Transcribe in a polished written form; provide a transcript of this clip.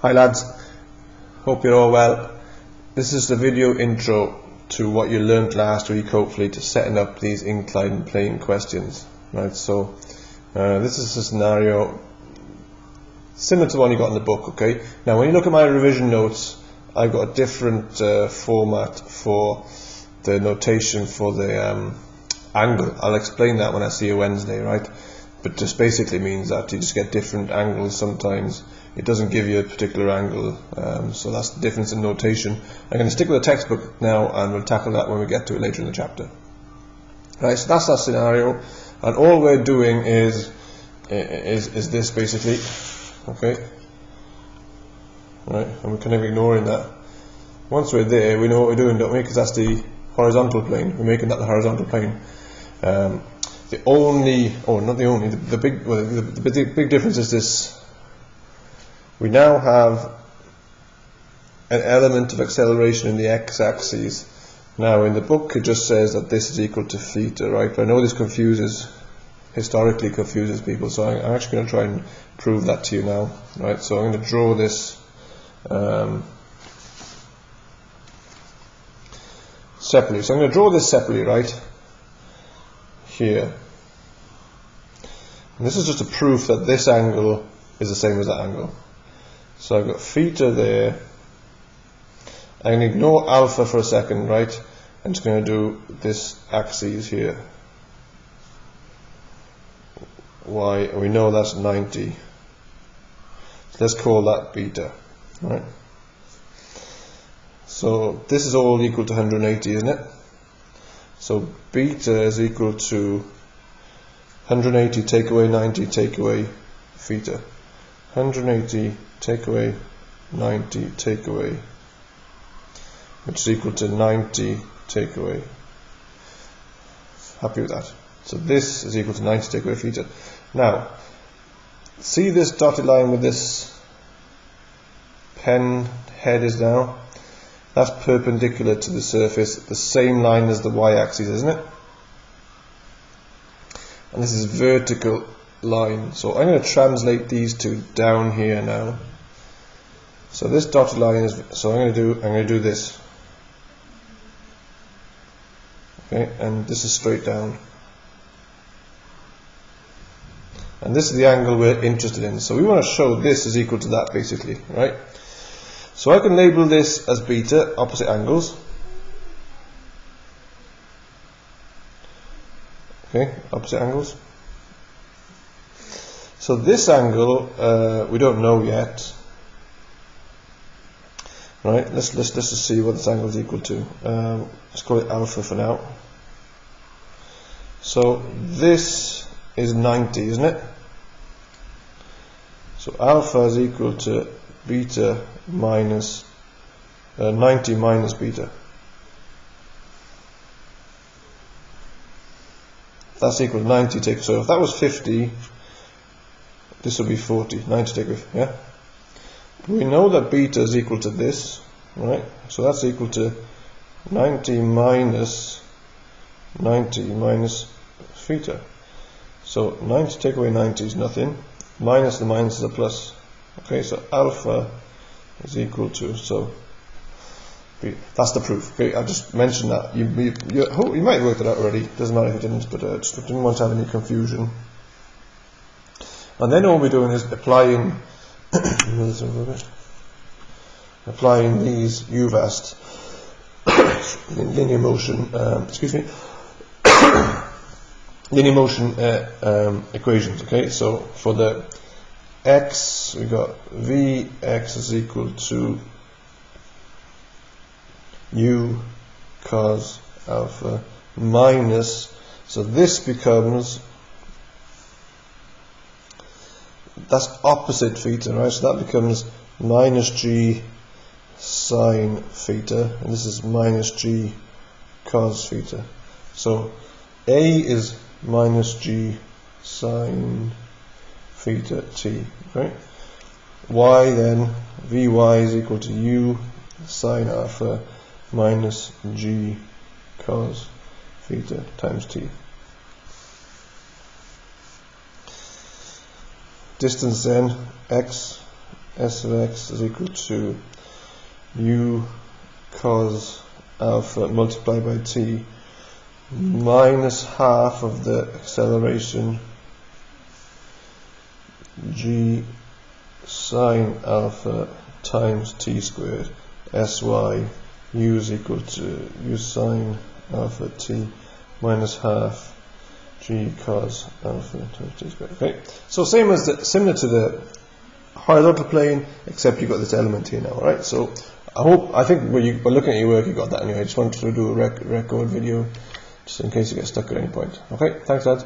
Hi lads, hope you're all well. This is the video intro to what you learnt last week, hopefully, to setting up these inclined plane questions. Right, so this is a scenario similar to the one you got in the book, okay? Now when you look at my revision notes, I've got a different format for the notation for the angle. I'll explain that when I see you Wednesday, right? But just basically means that you just get different angles sometimes. It doesn't give you a particular angle, so that's the difference in notation. I'm going to stick with the textbook now, and we'll tackle that when we get to it later in the chapter. Right, so that's our scenario, and all we're doing is this basically, okay? Right, and we're kind of ignoring that. Once we're there, we know what we're doing, don't we? Because that's the horizontal plane. We're making that the horizontal plane. The only, or not the only, the big difference is this. We now have an element of acceleration in the x-axis. Now in the book it just says that this is equal to theta, right? But I know this historically confuses people, so I'm actually going to try and prove that to you now, right? So I'm going to draw this separately. So I'm going to draw this separately, right? Here. And this is just a proof that this angle is the same as that angle. So I've got theta there. I'm going to ignore alpha for a second, right? I'm just going to do this axis here. Y, we know that's 90. So let's call that beta, right? So this is all equal to 180, isn't it? So beta is equal to 180 take away 90 take away theta. 180 take away 90 take away, which is equal to 90 take away. Happy with that? So this is equal to 90 take away theta. Now, see this dotted line with this pen head is now? That's perpendicular to the surface, the same line as the y-axis, isn't it? And this is vertical line. So I'm going to translate these two down here now. So this dotted line is, so I'm going to do this. Okay, and this is straight down. And this is the angle we're interested in. So we want to show this is equal to that basically, right? So I can label this as beta, opposite angles. Okay, opposite angles. So this angle we don't know yet. Right, let's just see what this angle is equal to. Let's call it alpha for now. So this is 90, isn't it? So alpha is equal to beta minus 90 minus beta. That's equal to 90 take. So if that was 50, this will be 40. 90 take away, yeah. We know that beta is equal to this, right? So that's equal to 90 minus theta. So 90 take away 90 is nothing. Minus the minus is a plus. Okay, so alpha is equal to, so that's the proof. Okay, I just mentioned that. You might have worked it out already. Doesn't matter if you didn't, but just didn't want to have any confusion. And then all we're doing is applying these UVAST linear motion linear motion equations. Okay, so for the x we got Vx is equal to u cos alpha minus, so this becomes, that's opposite theta, right? So that becomes minus g sine theta, and this is minus g cos theta. So A is minus g sine theta t, right? Y then, Vy is equal to u sine alpha minus g cos theta times t. Distance then, x s of x is equal to u cos alpha multiplied by t minus half of the acceleration g sine alpha times t squared sy u is equal to u sine alpha t minus half g cos alpha times t squared. Okay, so similar to the horizontal plane, except you've got this element here now. Right, so I think when you were looking at your work, you got that anyway. I just wanted to do a record video just in case you get stuck at any point. Okay, thanks lads.